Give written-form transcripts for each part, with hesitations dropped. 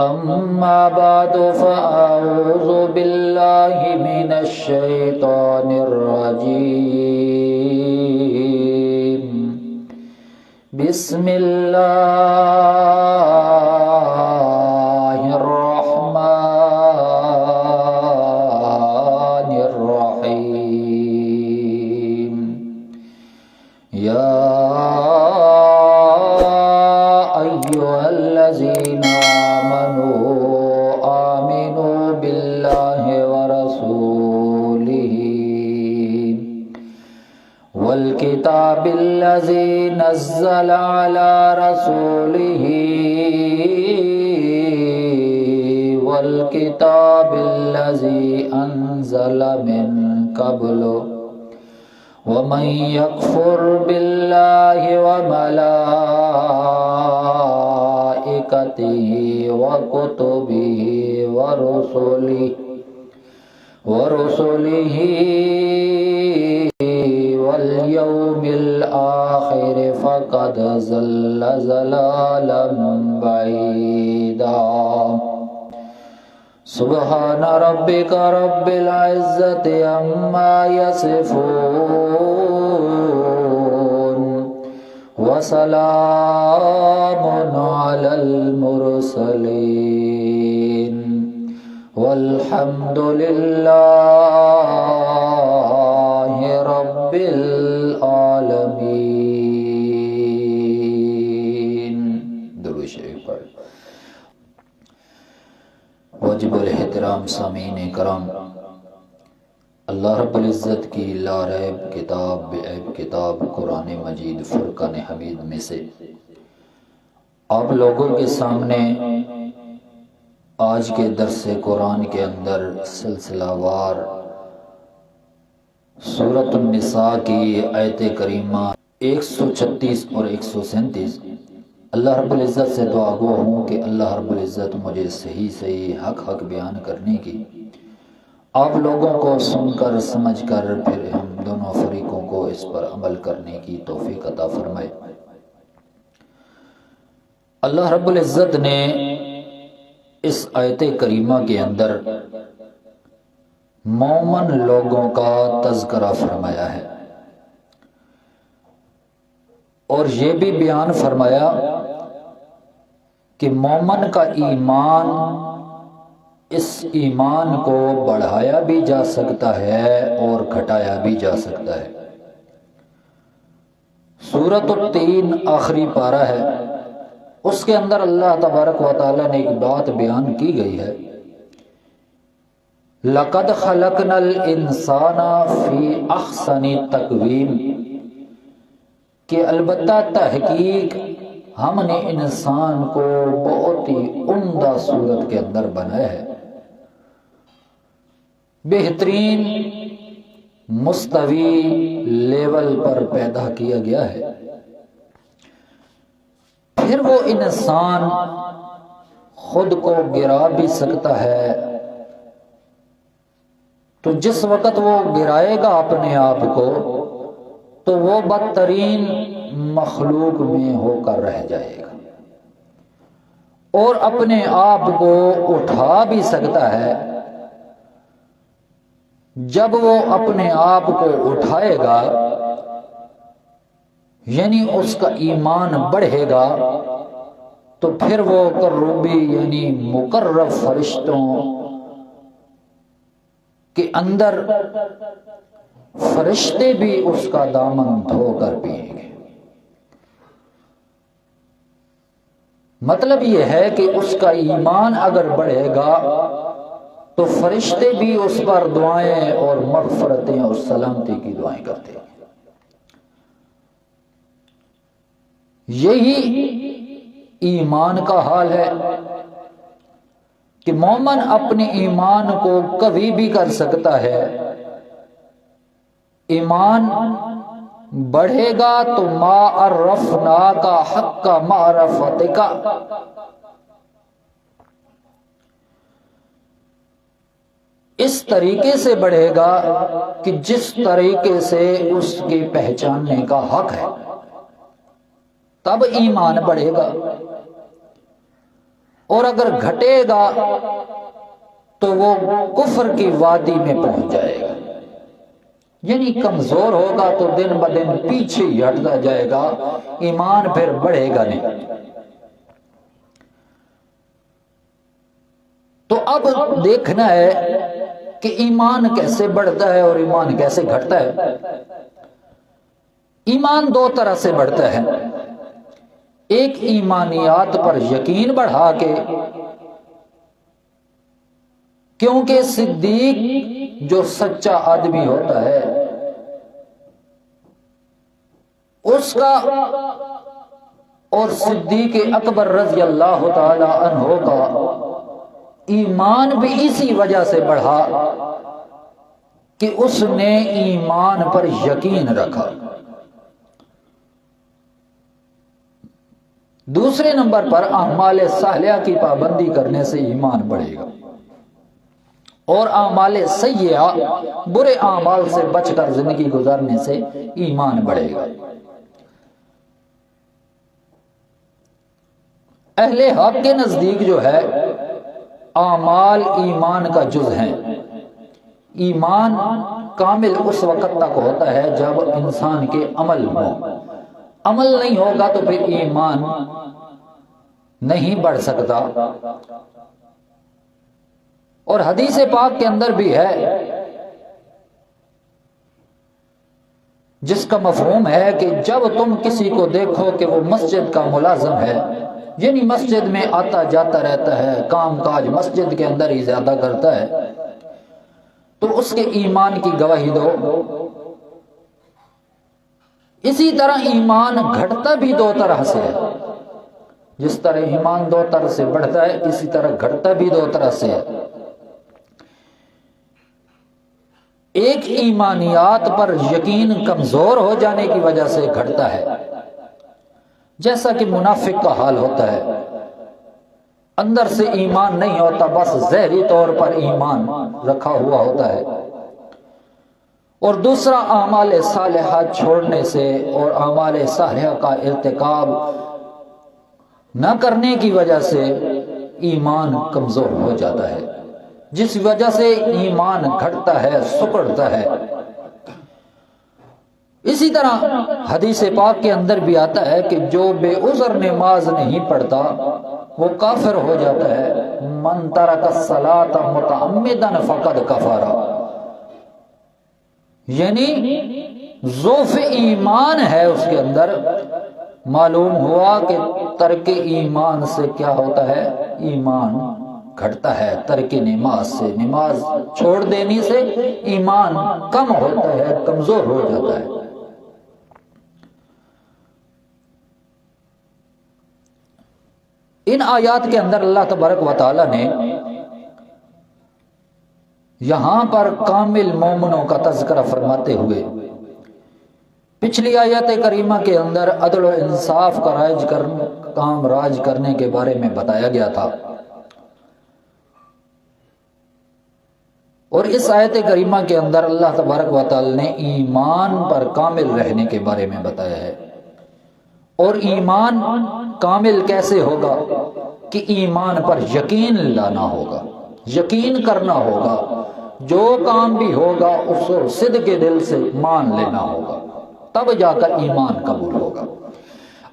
أما بعد فأعوذ بالله من الشيطان الرجيم بسم الله الرحمن الرحيم يا أيها الذين آمنوا بالله ورسوله والكتاب الذي نزل على رسوله والكتاب الذي أنزل من قبل ومن يكفر بالله وملائكته وكتبه ورسله واليوم الآخر فقد ضل ضلالا بعيدا سبحان ربك رب العزة عما يصفون وسلام على المرسلين والحمد لله رب العالمين. درود شریف پڑھ. واجب الاحترام سامعین کرام، اللہ رب العزت کی لا ریب کتاب بعیب کتاب قرآن مجید فرقان حمید میں سے آپ لوگوں کے سامنے آج کے درس قرآن کے اندر سلسلہ وار سورۃ النساء کی آیت کریمہ 136 اور 137 اللہ رب العزت سے دعا گو ہوں کہ اللہ رب العزت مجھے صحیح حق بیان کرنے کی، آپ لوگوں کو سن کر سمجھ کر پھر ہم دونوں فریقوں کو اس پر عمل کرنے کی توفیق عطا فرمائے. اللہ رب العزت نے اس آیت کریمہ کے اندر مومن لوگوں کا تذکرہ فرمایا ہے اور یہ بھی بیان فرمایا کہ مومن کا ایمان، اس ایمان کو بڑھایا بھی جا سکتا ہے اور گھٹایا بھی جا سکتا ہے. سورۃ التین آخری پارہ ہے، اس کے اندر اللہ تبارک و تعالی نے ایک بات بیان کی گئی ہے، لَقَدْ خَلَقْنَا الْإِنسَانَ فِي أَحْسَنِ تَقْوِيمٍ، کہ البتہ تحقیق ہم نے انسان کو بہت ہی عمدہ صورت کے اندر بنایا ہے، بہترین مستوی لیول پر پیدا کیا گیا ہے. پھر وہ انسان خود کو گرا بھی سکتا ہے، تو جس وقت وہ گرائے گا اپنے آپ کو تو وہ بدترین مخلوق میں ہو کر رہ جائے گا، اور اپنے آپ کو اٹھا بھی سکتا ہے. جب وہ اپنے آپ کو اٹھائے گا یعنی اس کا ایمان بڑھے گا تو پھر وہ کروبی یعنی مقرب فرشتوں کے اندر فرشتے بھی اس کا دامن دھو کر پئیں گے. مطلب یہ ہے کہ اس کا ایمان اگر بڑھے گا تو فرشتے بھی اس پر دعائیں اور مغفرتیں اور سلامتی کی دعائیں کرتے ہیں. یہی ایمان کا حال ہے کہ مومن اپنے ایمان کو کبھی بھی کر سکتا ہے. ایمان بڑھے گا تو ما عرفنا کا حق کا معرفت کا، اس طریقے سے بڑھے گا کہ جس طریقے سے اس کے پہچاننے کا حق ہے، تب ایمان بڑھے گا. اور اگر گھٹے گا تو وہ کفر کی وادی میں پہنچ جائے گا، یعنی کمزور ہوگا تو دن بدن پیچھے ہی ہٹتا جائے گا، ایمان پھر بڑھے گا نہیں۔ تو اب دیکھنا ہے کہ ایمان کیسے بڑھتا ہے اور ایمان کیسے گھٹتا ہے۔ ایمان دو طرح سے بڑھتا ہے، ایک ایمانیات پر یقین بڑھا کے، کیونکہ صدیق جو سچا آدمی ہوتا ہے اس کا اور صدیق اکبر رضی اللہ تعالی عنہ کا ایمان بھی اسی وجہ سے بڑھا کہ اس نے ایمان پر یقین رکھا۔ دوسرے نمبر پر اعمال صالحہ کی پابندی کرنے سے ایمان بڑھے گا، اور اعمال سیئہ برے اعمال سے بچ کر زندگی گزارنے سے ایمان بڑھے گا۔ اہل حق کے نزدیک جو ہے اعمال ایمان کا جز ہیں۔ ایمان کامل اس وقت تک ہوتا ہے جب انسان کے عمل ہو، عمل نہیں ہوگا تو پھر ایمان نہیں بڑھ سکتا۔ اور حدیث پاک کے اندر بھی ہے جس کا مفہوم ہے کہ جب تم کسی کو دیکھو کہ وہ مسجد کا ملازم ہے، یعنی مسجد میں آتا جاتا رہتا ہے، کام کاج مسجد کے اندر ہی زیادہ کرتا ہے، تو اس کے ایمان کی گواہی دو۔ اسی طرح ایمان گھٹتا بھی دو طرح سے ہے، جس طرح ایمان دو طرح سے بڑھتا ہے اسی طرح گھٹتا بھی دو طرح سے ہے۔ ایک ایمانیات پر یقین کمزور ہو جانے کی وجہ سے گھٹتا ہے، جیسا کہ منافق کا حال ہوتا ہے، اندر سے ایمان نہیں ہوتا، بس ظاہری طور پر ایمان رکھا ہوا ہوتا ہے۔ اور دوسرا اعمال صالحہ چھوڑنے سے اور اعمال صالحہ کا ارتکاب نہ کرنے کی وجہ سے ایمان کمزور ہو جاتا ہے، جس وجہ سے ایمان گھٹتا ہے، سکڑتا ہے۔ اسی طرح حدیث پاک کے اندر بھی آتا ہے کہ جو بے عذر نماز نہیں پڑھتا وہ کافر ہو جاتا ہے۔ من ترک الصلاۃ متعمدا فقد کفر، یعنی ضعف ایمان ہے اس کے اندر۔ معلوم ہوا کہ ترک ایمان سے کیا ہوتا ہے، ایمان گھٹتا ہے۔ ترک نماز سے، نماز چھوڑ دینے سے ایمان کم ہوتا ہے، کمزور ہو جاتا ہے۔ ان آیات کے اندر اللہ تبارک و تعالی نے یہاں پر کامل مومنوں کا تذکرہ فرماتے ہوئے پچھلی آیت کریمہ کے اندر عدل و انصاف کا کام راج کرنے کے بارے میں بتایا گیا تھا، اور اس آیت کریمہ کے اندر اللہ تبارک و تعالی نے ایمان پر کامل رہنے کے بارے میں بتایا ہے۔ اور ایمان کامل کیسے ہوگا کہ ایمان پر یقین لانا ہوگا، یقین کرنا ہوگا، جو کام بھی ہوگا اس کو صدق کے دل سے مان لینا ہوگا، تب جا کر ایمان قبول ہوگا۔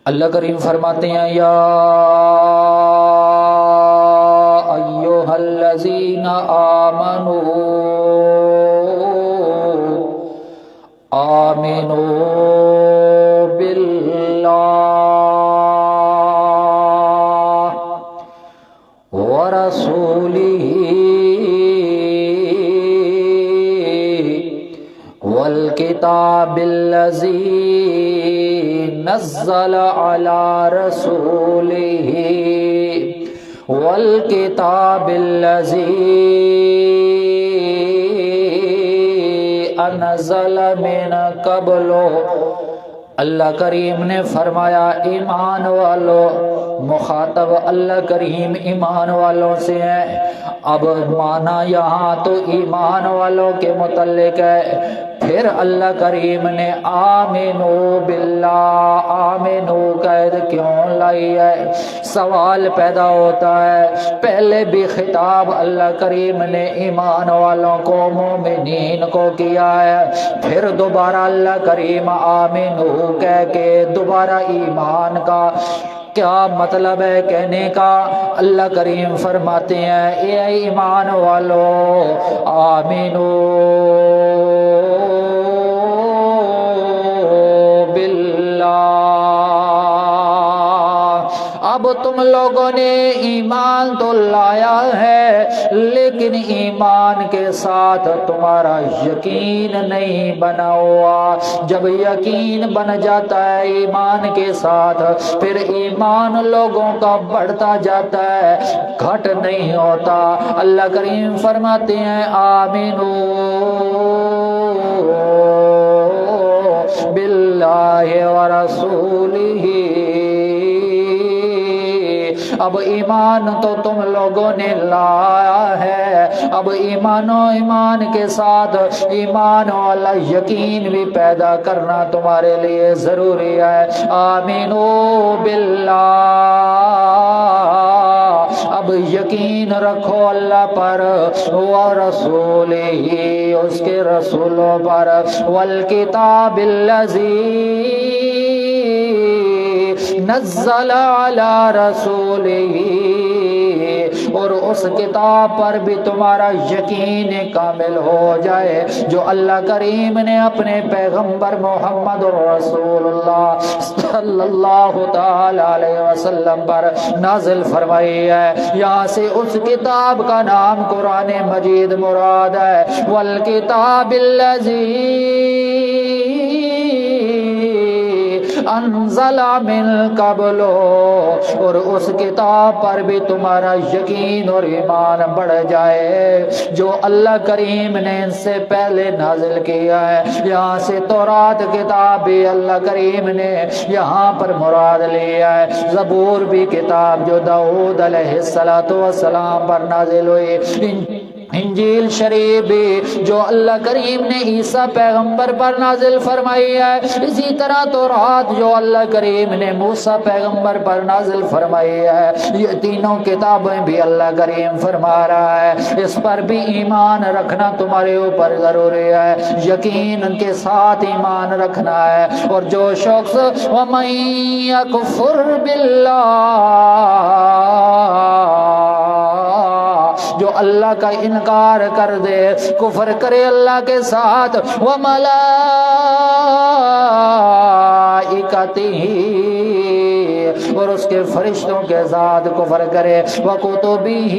اللہ کریم فرماتے ہیں یا ایھا الذین آمنوا آمنوا باللہ ورسولہ والکتاب الذی نزل علی رسولہ والکتاب الذی انزل من قبل۔ اللہ کریم نے فرمایا ایمان والو مخاطب اللہ کریم ایمان والوں سے ہے۔ اب مانا یہاں تو ایمان والوں کے متعلق ہے، پھر اللہ کریم نے آمنو باللہ آمنو قید کیوں لائی ہے؟ سوال پیدا ہوتا ہے۔ پہلے بھی خطاب اللہ کریم نے ایمان والوں کو مومنین کو کیا ہے، پھر دوبارہ اللہ کریم آمنو کہہ کے دوبارہ ایمان کا کیا مطلب ہے کہنے کا؟ اللہ کریم فرماتے ہیں اے ایمان والو آمنو اب تم لوگوں نے ایمان تو لایا ہے، لیکن ایمان کے ساتھ تمہارا یقین نہیں بنا ہوا۔ جب یقین بن جاتا ہے ایمان کے ساتھ، پھر ایمان لوگوں کا بڑھتا جاتا ہے، گھٹ نہیں ہوتا۔ اللہ کریم فرماتے ہیں آمنو باللہ ورسولہ۔ اب ایمان تو تم لوگوں نے لایا ہے، اب ایمان کے ساتھ ایمان والا یقین بھی پیدا کرنا تمہارے لیے ضروری ہے۔ آمینو باللہ، اب یقین رکھو اللہ پر، ورسولہ، اس کے رسولوں پر، والکتاب الذی نزل علی رسولہ، اور اس کتاب پر بھی تمہارا یقین کامل ہو جائے جو اللہ کریم نے اپنے پیغمبر محمد رسول اللہ صلی اللہ تعالی علیہ وسلم پر نازل فرمائی ہے۔ یہاں سے اس کتاب کا نام قرآن مجید مراد ہے۔ والکتاب الذی انزل من قبل، اور اس کتاب پر بھی تمہارا یقین اور ایمان بڑھ جائے جو اللہ کریم نے ان سے پہلے نازل کیا ہے۔ یہاں سے تورات کتاب بھی اللہ کریم نے یہاں پر مراد لیا ہے۔ زبور بھی کتاب جو داؤد علیہ السلام پر نازل ہوئی، انجیل شریف بھی جو اللہ کریم نے عیسیٰ پیغمبر پر نازل فرمائی ہے، اسی طرح تورات جو اللہ کریم نے موسیٰ پیغمبر پر نازل فرمائی ہے۔ یہ تینوں کتابیں بھی اللہ کریم فرما رہا ہے، اس پر بھی ایمان رکھنا تمہارے اوپر ضروری ہے، یقین کے ساتھ ایمان رکھنا ہے۔ اور جو شخص وَمَن يَكْفُرْ بِاللَّهِ، جو اللہ کا انکار کر دے، کفر کرے اللہ کے ساتھ، وَمَلَائِكَتِهِ، اور اس کے فرشتوں کے ساتھ کفر کرے، وَكُتُبِهِ،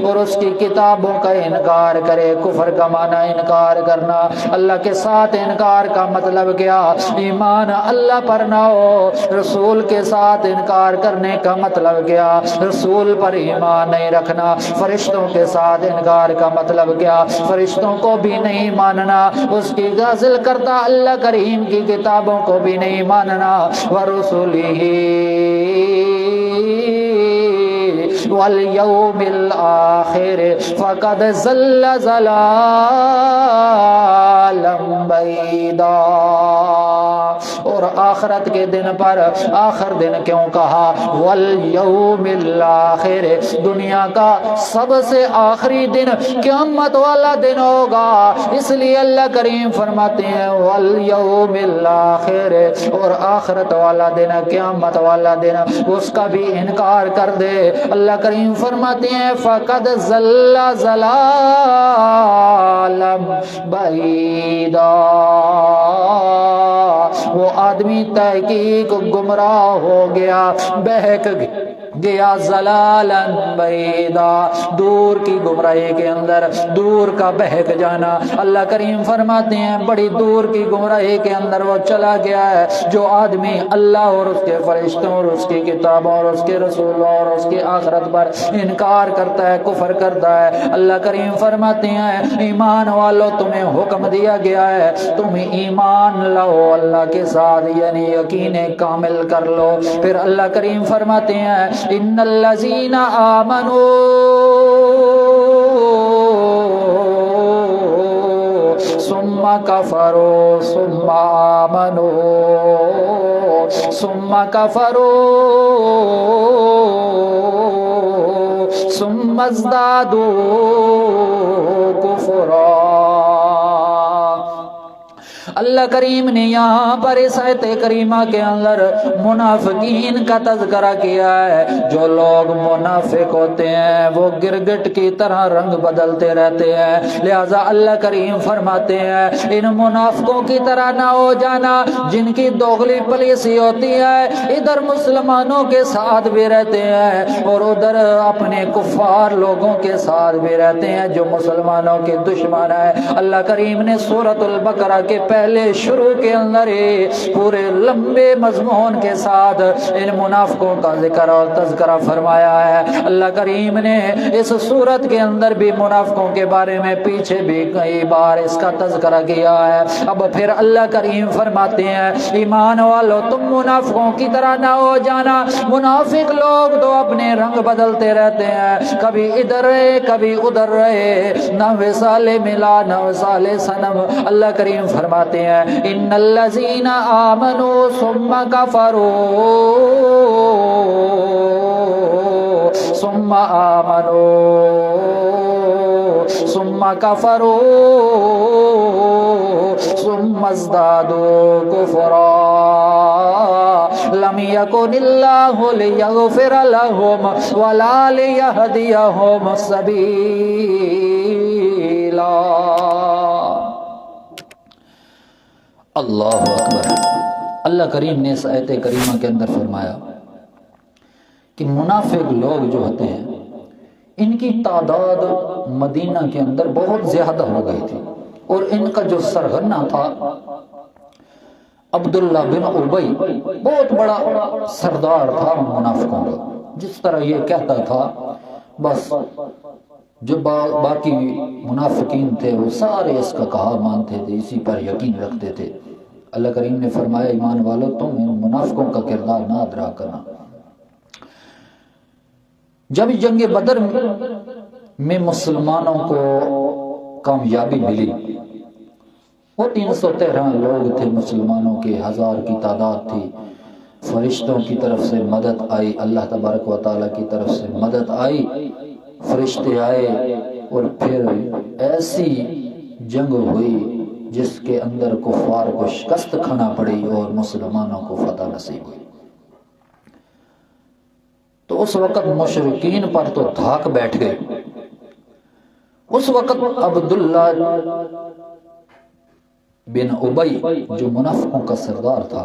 اور اس کی کتابوں کا انکار کرے۔ کفر کا معنی انکار کرنا، اللہ کے ساتھ انکار کا مطلب کیا؟ ایمان اللہ پر نہ ہو۔ رسول کے ساتھ انکار کرنے کا مطلب کیا؟ رسول پر ایمان نہیں رکھنا۔ فرشتوں کے ساتھ انکار کا مطلب کیا؟ فرشتوں کو بھی نہیں ماننا، اس کی نازل کرتا اللہ کریم کی کتابوں کو بھی نہیں ماننا۔ وَرُسُلِهِ وَالْيَوْمِ الْآخِرِ فَقَدْ ضَلَّ ضَلَالًا بَعِيدًا۔ اور آخرت کے دن پر، آخر دن کیوں کہا؟ وَالْيَوْمِ الْآخِرِ، دنیا کا سب سے آخری دن قیامت والا دن ہوگا، اس لیے اللہ کریم فرماتے ہیں وَالْيَوْمِ الْآخِرِ، اور آخرت والا دن، قیامت والا دن، اس کا بھی انکار کر دے، اللہ کریم فرماتے ہیں فَقَدْ ضَلَّ ضَلَالًا بَعِيدًا، وہ آدمی تحقیق گمراہ ہو گیا، بہک گیا ضلالن بعیدا، دور کی گمراہی کے اندر، دور کا بہک جانا۔ اللہ کریم فرماتے ہیں بڑی دور کی گمراہی کے اندر وہ چلا گیا ہے جو آدمی اللہ اور اس کے فرشتوں اور اس کی کتابوں اور اس کے رسولوں اور اس کی آخرت پر انکار کرتا ہے، کفر کرتا ہے۔ اللہ کریم فرماتے ہیں ایمان والو تمہیں حکم دیا گیا ہے تم ایمان لاؤ اللہ کے ساتھ، یعنی یقین کامل کر لو۔ پھر اللہ کریم فرماتے ہیں ان الذین آمنوا ثم کفروا ثم آمنوا ثم کفروا ثم ازدادوا کفرا۔ اللہ کریم نے یہاں پر اس آیت کریمہ کے اندر منافقین کا تذکرہ کیا ہے۔ جو لوگ منافق ہوتے ہیں وہ گرگٹ کی طرح رنگ بدلتے رہتے ہیں، لہذا اللہ کریم فرماتے ہیں ان منافقوں کی طرح نہ ہو جانا جن کی دوغلی پالیسی ہوتی ہے، ادھر مسلمانوں کے ساتھ بھی رہتے ہیں اور ادھر اپنے کفار لوگوں کے ساتھ بھی رہتے ہیں جو مسلمانوں کے دشمن ہیں۔ اللہ کریم نے سورۃ البقرہ کے پہلے شروع کے اندر ہی پورے لمبے مضمون کے ساتھ ان منافقوں کا ذکر اور تذکرہ فرمایا ہے۔ اللہ کریم نے اس سورت کے اندر بھی منافقوں کے بارے میں پیچھے بھی کئی بار اس کا تذکرہ کیا ہے۔ اب پھر اللہ کریم فرماتے ہیں ایمان والو تم منافقوں کی طرح نہ ہو جانا۔ منافق لوگ تو اپنے رنگ بدلتے رہتے ہیں، کبھی ادھر رہے کبھی ادھر رہے، نہ وصال ملا نہ وصال صنم۔ اللہ کریم فرماتے ہیں ان الذین آمنوا ثم کفروا ثم آمنوا ثم کفروا ثم ازدادوا کفرا لم یکن اللہ لیغفر لهم ولا لیہدیہم سبیلا۔ اللہ اکبر۔ اللہ کریم نے اس آیت کریمہ کے اندر فرمایا کہ منافق لوگ جو ہوتے ہیں ان کی تعداد مدینہ کے اندر بہت زیادہ ہو گئی تھی، اور ان کا جو سرغنہ تھا عبداللہ بن ابی بہت بڑا سردار تھا منافقوں کا، جس طرح یہ کہتا تھا بس جو باقی منافقین تھے وہ سارے اس کا کہا مانتے تھے، اسی پر یقین رکھتے تھے۔ اللہ کریم نے فرمایا ایمان والو تم ان منافقوں کا کردار نہ ادراک کرنا۔ جب جنگ بدر میں مسلمانوں کو کامیابی ملی، وہ 313 لوگ تھے مسلمانوں کے، 1000 کی تعداد تھی۔ فرشتوں کی طرف سے مدد آئی، اللہ تبارک و تعالیٰ کی طرف سے مدد آئی، فرشتے آئے، اور پھر ایسی جنگ ہوئی جس کے اندر کفار کو شکست کھانا پڑی اور مسلمانوں کو فتح نصیب ہوئی۔ تو اس وقت مشرکین پر تو دھاک بیٹھ گئے۔ اس وقت عبداللہ بن ابی جو منافقوں کا سردار تھا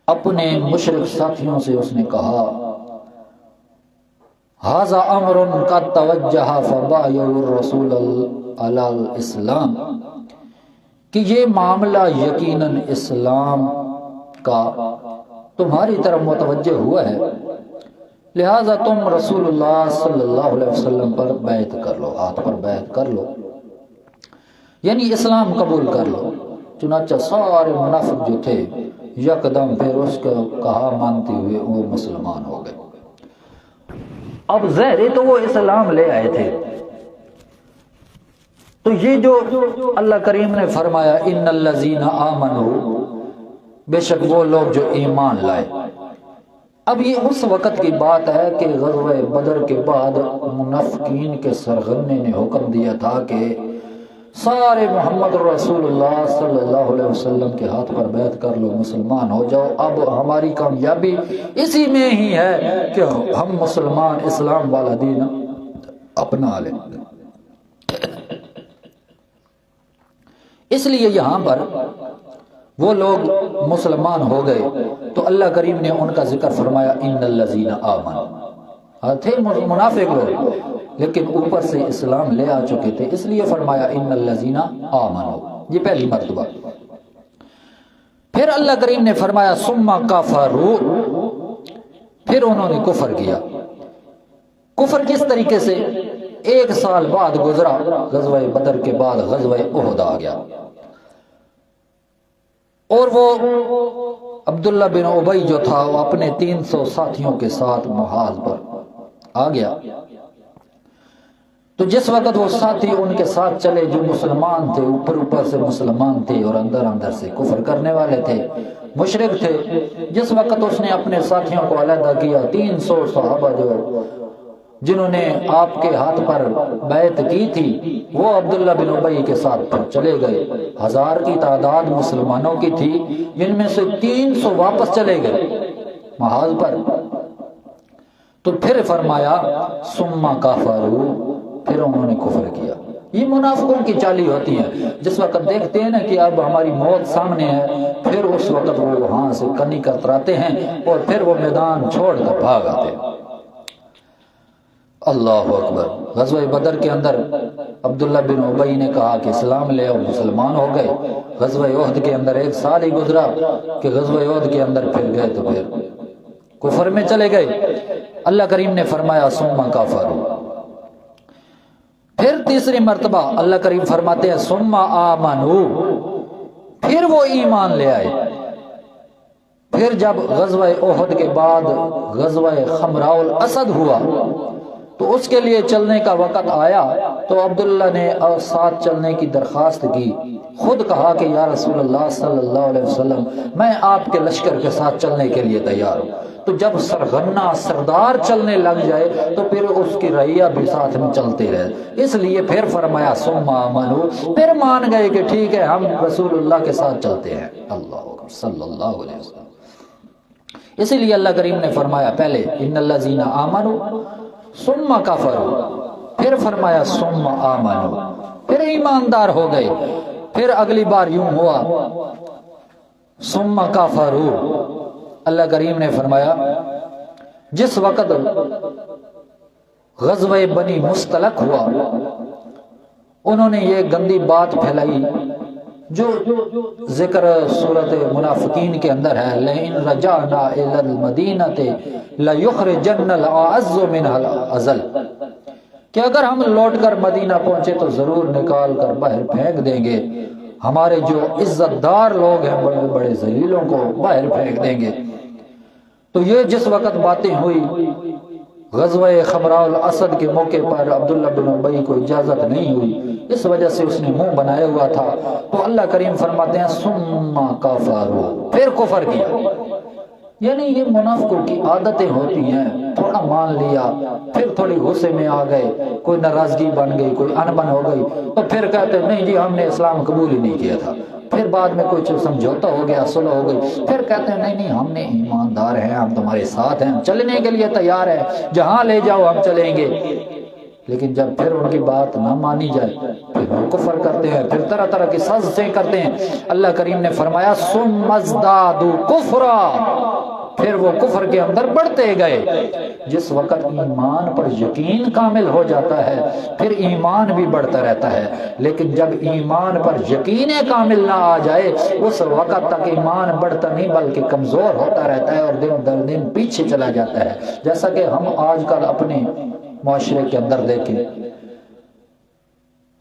اپنے مشرک ساتھیوں سے اس نے کہا ھذا امر قد توجہ فبایعوا الرسول علی الاسلام، کہ یہ معاملہ یقیناً اسلام کا تمہاری طرف متوجہ ہوا ہے، لہذا تم رسول اللہ صلی اللہ علیہ وسلم پر بیعت کر لو، ہاتھ پر بیعت کر لو، یعنی اسلام قبول کر لو۔ چنانچہ سارے منافق جو تھے یکدم پھر اس کا کہا مانتے ہوئے وہ مسلمان ہو گئے۔ اب ظاہر تو وہ اسلام لے آئے تھے، تو یہ جو اللہ کریم نے فرمایا ان الذین آمنوا، بے شک وہ لوگ جو ایمان لائے۔ اب یہ اس وقت کی بات ہے کہ غزوہ بدر کے بعد منافقین کے سرغنے نے حکم دیا تھا کہ سارے محمد رسول اللہ صلی اللہ علیہ وسلم کے ہاتھ پر بیعت کر لو، مسلمان ہو جاؤ۔ اب ہماری کامیابی اسی میں ہی ہے کہ ہم مسلمان اسلام والا دین اپنا لیں۔ اس لیے یہاں پر وہ لوگ مسلمان ہو گئے تو اللہ کریم نے ان کا ذکر فرمایا ان الذین آمنوا، تھے منافق لوگ لیکن اوپر سے اسلام لے آ چکے تھے، اس لیے فرمایا ان الذین آمنوا، یہ پہلی مرتبہ۔ پھر اللہ کریم نے فرمایا ثم کفروا، پھر انہوں نے کفر کیا۔ کفر کس طریقے سے؟ 1 سال بعد گزرا، غزوہ بدر کے بعد غزوہ احد آ گیا، اور وہ عبداللہ بن ابی جو تھا وہ اپنے 300 ساتھیوں کے ساتھ محاذ پر آ گیا۔ تو جس وقت وہ ساتھی ان کے ساتھ چلے جو مسلمان تھے، اوپر سے مسلمان تھے اور اندر سے کفر کرنے والے تھے، مشرک تھے، جس وقت اس نے اپنے ساتھیوں کو علیحدہ کیا، 300 صحابہ جو جنہوں نے آپ کے ہاتھ پر بیعت کی تھی وہ عبداللہ بن ابی کے ساتھ پھر چلے گئے۔ 1000 کی تعداد مسلمانوں کی تھی، جن میں سے 300 واپس چلے گئے محاذ پر۔ تو پھر فرمایا ثم کفروا، پھر انہوں نے کفر کیا۔ یہ منافقوں کی چالی ہوتی ہے، جس وقت دیکھتے ہیں نا کہ اب ہماری موت سامنے ہے، پھر اس وقت وہ وہاں سے کنی کتراتے ہیں اور پھر وہ میدان چھوڑ کر بھاگ آتے ہیں۔ اللہ اکبر۔ غزوہ بدر کے اندر عبداللہ بن ابی نے کہا کہ اسلام لے اور مسلمان ہو گئے۔ غزوہ احد کے اندر 1 سال ہی گزرا کہ غزوہ احد کے اندر پھر گئے تو پھر کفر میں چلے گئے۔ اللہ کریم نے فرمایا ثم کفروا، پھر تیسری مرتبہ اللہ کریم فرماتے ہیں ثم آمنوا، پھر وہ ایمان لے آئے۔ پھر جب غزوہ احد کے بعد غزوہ خمراء الاسد ہوا تو اس کے لیے چلنے کا وقت آیا تو عبداللہ نے ساتھ چلنے کی درخواست کی، خود کہا کہ یا رسول اللہ صلی اللہ علیہ وسلم میں آپ کے لشکر کے ساتھ چلنے کے لیے تیار ہوں۔ تو جب سرغنہ سردار چلنے لگ جائے تو پھر اس کی رعیہ بھی ساتھ میں چلتے رہے، اس لیے پھر فرمایا ثم آمنوا، پھر مان گئے کہ ٹھیک ہے ہم رسول اللہ کے ساتھ چلتے ہیں، اللہ اکبر صلی اللہ علیہ وسلم۔ اسی لیے اللہ کریم نے فرمایا پہلے ان الذین آمنوا ثم کفروا، پھر فرمایا ثم آمنوا، پھر ایماندار ہو گئے۔ پھر اگلی بار یوں ہوا ثم کفروا، اللہ کریم نے فرمایا جس وقت غزوہ بنی مستلق ہوا انہوں نے یہ گندی بات پھیلائی جو ذکر سورۃ منافقین کے اندر ہے، لئن رجعنا الی المدینۃ لیخرجن الاعز منها الاذل، کہ اگر ہم لوٹ کر مدینہ پہنچے تو ضرور نکال کر باہر پھینک دیں گے، ہمارے جو عزت دار لوگ ہیں بڑے بڑے ذلیلوں کو باہر پھینک دیں گے۔ تو یہ جس وقت باتیں ہوئی غزوہ خمراء الاسد کے موقع پر عبداللہ بن ابی کو اجازت نہیں ہوئی، اس وجہ سے اس نے منہ بنایا ہوا تھا، تو اللہ کریم فرماتے ہیں ثم کفروا، پھر کفر کیا۔ یعنی یہ منافقوں کی عادتیں ہوتی ہیں، تھوڑا مان لیا پھر تھوڑی غصے میں آ گئے، کوئی ناراضگی بن گئی، کوئی انبن ہو گئی تو پھر کہتے ہیں نہیں جی ہم نے اسلام قبول ہی نہیں کیا تھا، پھر بعد میں کچھ سمجھوتا ہو گیا، صلح ہو گئی، پھر کہتے ہیں نہیں ہم نے ایماندار ہیں، ہم تمہارے ساتھ ہیں، چلنے کے لیے تیار ہیں، جہاں لے جاؤ ہم چلیں گے۔ لیکن جب پھر ان کی بات نہ مانی جائے پھر وہ کفر کرتے ہیں، پھر طرح طرح کی سازشیں کرتے ہیں۔ اللہ کریم نے فرمایا ثم ازدادوا کفرا، پھر وہ کفر کے اندر بڑھتے گئے۔ جس وقت ایمان پر یقین کامل ہو جاتا ہے پھر ایمان بھی بڑھتا رہتا ہے، لیکن جب ایمان پر یقین کامل نہ آ جائے اس وقت تک ایمان بڑھتا نہیں بلکہ کمزور ہوتا رہتا ہے اور دن در دن پیچھے چلا جاتا ہے۔ جیسا کہ ہم آج کل اپنے معاشرے کے اندر دیکھیں،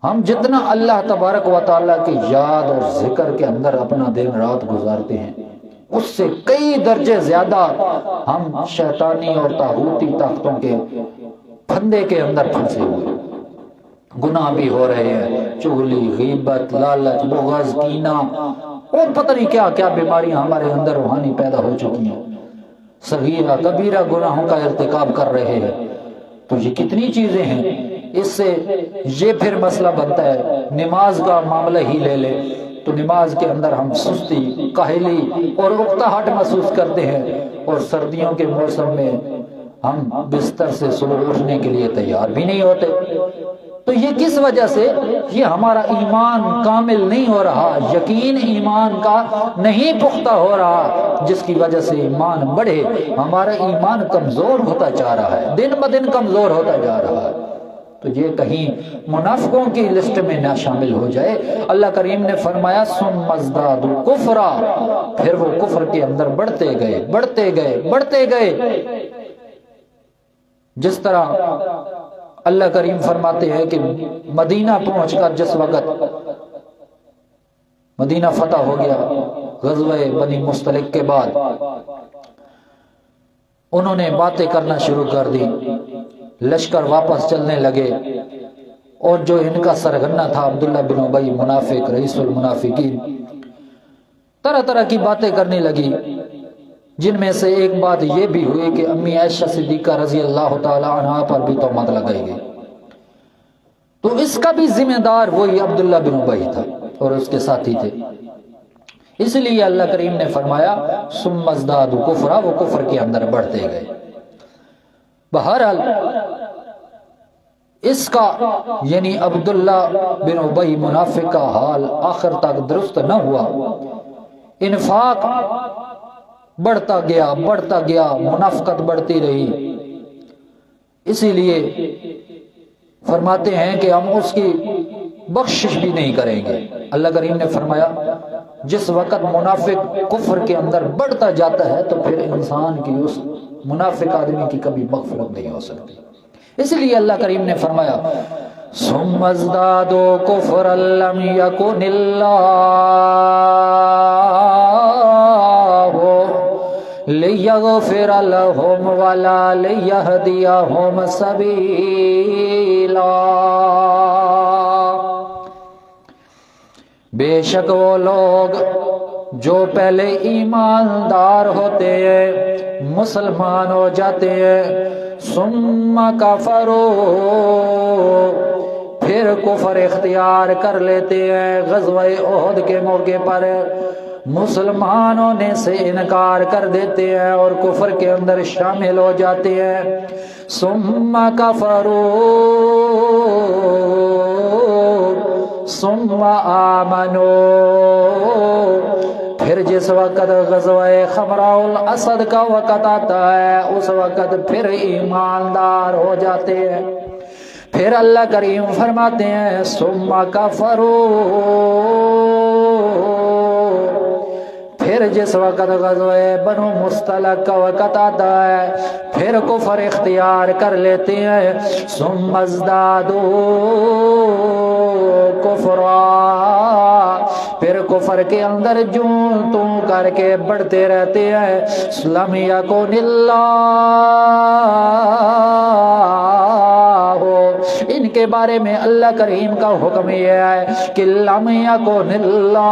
ہم جتنا اللہ تبارک و تعالیٰ کی یاد اور ذکر کے اندر اپنا دن رات گزارتے ہیں اس سے کئی درجے زیادہ ہم شیطانی اور طاغوتی طاقتوں کے پھندے کے اندر پھنسے ہوئے، گناہ بھی ہو رہے ہیں، چغلی، غیبت، لالچ، بغض، کینہ اور پتہ نہیں کیا کیا بیماریاں ہمارے اندر روحانی پیدا ہو چکی ہیں، صغیرہ کبیرہ گناہوں کا ارتکاب کر رہے ہیں۔ تو یہ کتنی چیزیں ہیں، اس سے یہ پھر مسئلہ بنتا ہے۔ نماز کا معاملہ ہی لے لے تو نماز کے اندر ہم سستی، کاہلی اور اکتاہٹ محسوس کرتے ہیں، اور سردیوں کے موسم میں ہم بستر سے صبح اٹھنے کے لیے تیار بھی نہیں ہوتے۔ تو یہ کس وجہ سے؟ یہ ہمارا ایمان کامل نہیں ہو رہا، یقین ایمان کا نہیں پختہ ہو رہا، جس کی وجہ سے ایمان بڑھے، ہمارا ایمان کمزور ہوتا جا رہا ہے، دن بدن کمزور ہوتا جا رہا ہے۔ تو یہ کہیں منافقوں کی لسٹ میں نہ شامل ہو جائے۔ اللہ کریم نے فرمایا ثم ازدادوا کفرا، پھر وہ کفر کے اندر بڑھتے گئے بڑھتے گئے بڑھتے گئے۔ جس طرح اللہ کریم فرماتے ہیں کہ مدینہ پہنچ کر جس وقت مدینہ فتح ہو گیا غزوہ بنی مستلق کے بعد، انہوں نے باتیں کرنا شروع کر دی، لشکر واپس چلنے لگے، اور جو ان کا سرغنہ تھا عبداللہ بن ابی منافق رئیس المنافقین، طرح طرح کی باتیں کرنے لگی، جن میں سے ایک بات یہ بھی ہوئی کہ امی عائشہ صدیقہ رضی اللہ تعالی عنہا پر بھی تہمت لگائی گئی۔ تو اس کا بھی ذمہ دار وہی عبداللہ بن ابی تھا اور اس کے ساتھی تھے۔ اس لیے اللہ کریم نے فرمایا ثم ازدادوا کفرا، وہ کفر کے اندر بڑھتے گئے۔ بہرحال اس کا یعنی عبداللہ بن ابی منافق کا حال آخر تک درست نہ ہوا، انفاق بڑھتا گیا، منافقت بڑھتی رہی۔ اسی لیے فرماتے ہیں کہ ہم اس کی بخشش بھی نہیں کریں گے۔ اللہ کریم نے فرمایا جس وقت منافق کفر کے اندر بڑھتا جاتا ہے تو پھر انسان کی اس منافق آدمی کی کبھی مغفرت نہیں ہو سکتی۔ اس لیے اللہ کریم نے فرمایا ثم ازدادوا کفرا لم یکن اللہ لیغفر لهم ولا لیہدیہم سبیلا۔ بے شک وہ لوگ جو پہلے ایماندار ہوتے ہیں، مسلمان ہو جاتے ہیں، ثم کفروا، پھر کفر اختیار کر لیتے ہیں، غزوہ احد کے موقع پر مسلمان ہونے سے انکار کر دیتے ہیں اور کفر کے اندر شامل ہو جاتے ہیں، ثم کفروا ثم آمنوا، پھر جس وقت غزوہ خمراء الاسد کا وقت آتا ہے اس وقت پھر ایماندار ہو جاتے ہیں۔ پھر اللہ کریم فرماتے ہیں ثم کفروا، پھر جس وقت غزوہ بنو مستلق کا وقت آتا ہے پھر کفر اختیار کر لیتے ہیں، ثم ازدادوا کفرا، پھر کفر کے اندر جوں توں کر کے بڑھتے رہتے ہیں۔ لم یکن اللہ، ان کے بارے میں اللہ کریم کا حکم یہ ہے کہ لم یکن اللہ،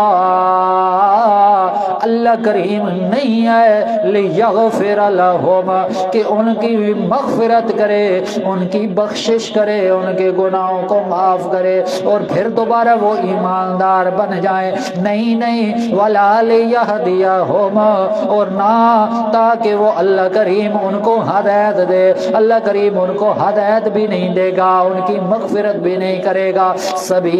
اللہ کریم نہیں ہے لیغفر لہم کہ ان کی مغفرت کرے، ان کی بخشش کرے، ان کے گناہوں کو معاف کرے اور پھر دوبارہ وہ ایماندار بن جائیں، نہیں ولا لیہدیہم، اور نہ تاکہ وہ اللہ کریم ان کو ہدایت دے، اللہ کریم ان کو ہدایت بھی نہیں دے گا، ان کی مغفرت بھی نہیں کرے گا، سبیلا،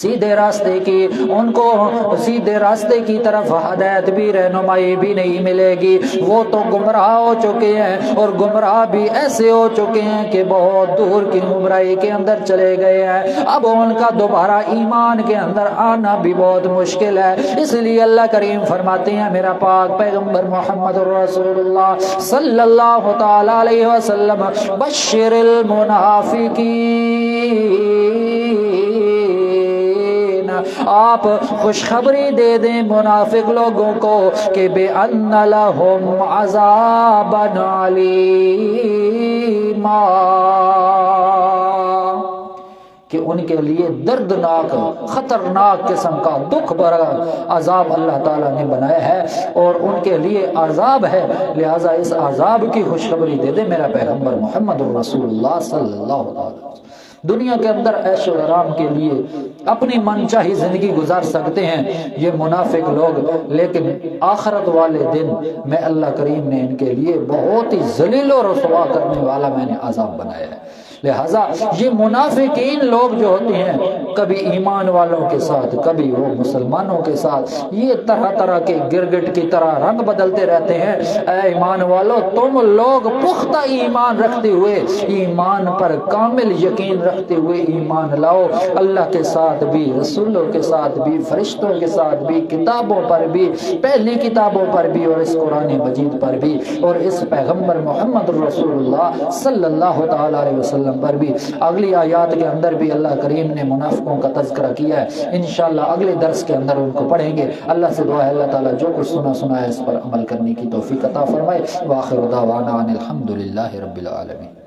سیدھے راستے کی ان کو سیدھے راستے کی طرف ہدایت بھی رہنمائی بھی نہیں ملے گی۔ وہ تو گمراہ ہو چکے ہیں اور گمراہ بھی ایسے ہو چکے ہیں کہ بہت دور کی گمراہی کے اندر چلے گئے ہیں، اب ان کا دوبارہ ایمان کے اندر آنا بھی بہت مشکل ہے۔ اس لیے اللہ کریم فرماتے ہیں میرا پاک پیغمبر محمد رسول اللہ صلی اللہ تعالی علیہ وسلم بشر المنافقین، آپ خوشخبری دے دیں منافق لوگوں کو کہ بِأَنَّ لَهُمْ عَذَابًا عَلِيمًا، کہ ان کے لیے دردناک خطرناک قسم کا دکھ بھرا عذاب اللہ تعالیٰ نے بنایا ہے اور ان کے لیے عذاب ہے، لہٰذا اس عذاب کی خوشخبری دے دے میرا پیغمبر محمد رسول اللہ صلی اللہ علیہ وسلم۔ دنیا کے اندر عیش و آرام کے لیے اپنی من چاہی زندگی گزار سکتے ہیں یہ منافق لوگ، لیکن آخرت والے دن میں اللہ کریم نے ان کے لیے بہت ہی ذلیل و رسوا کرنے والا میں نے عذاب بنایا ہے۔ لہٰذا یہ منافقین لوگ جو ہوتے ہیں کبھی ایمان والوں کے ساتھ کبھی وہ مسلمانوں کے ساتھ یہ طرح طرح کے گرگٹ کی طرح رنگ بدلتے رہتے ہیں۔ اے ایمان والو، تم لوگ پختہ ایمان رکھتے ہوئے، ایمان پر کامل یقین رکھتے ہوئے ایمان لاؤ، اللہ کے ساتھ بھی، رسولوں کے ساتھ بھی، فرشتوں کے ساتھ بھی، کتابوں پر بھی، پہلی کتابوں پر بھی، اور اس قرآن مجید پر بھی، اور اس پیغمبر محمد رسول اللہ صلی اللہ تعالی علیہ وسلم پر بھی۔ اگلی آیات کے اندر بھی اللہ کریم نے منافقوں کا تذکرہ کیا ہے، انشاءاللہ اگلے درس کے اندر ان کو پڑھیں گے۔ اللہ سے دعا ہے اللہ تعالیٰ جو کچھ سنا ہے اس پر عمل کرنے کی توفیق عطا فرمائے۔ وآخر دعوانا ان الحمد للہ رب العالمین۔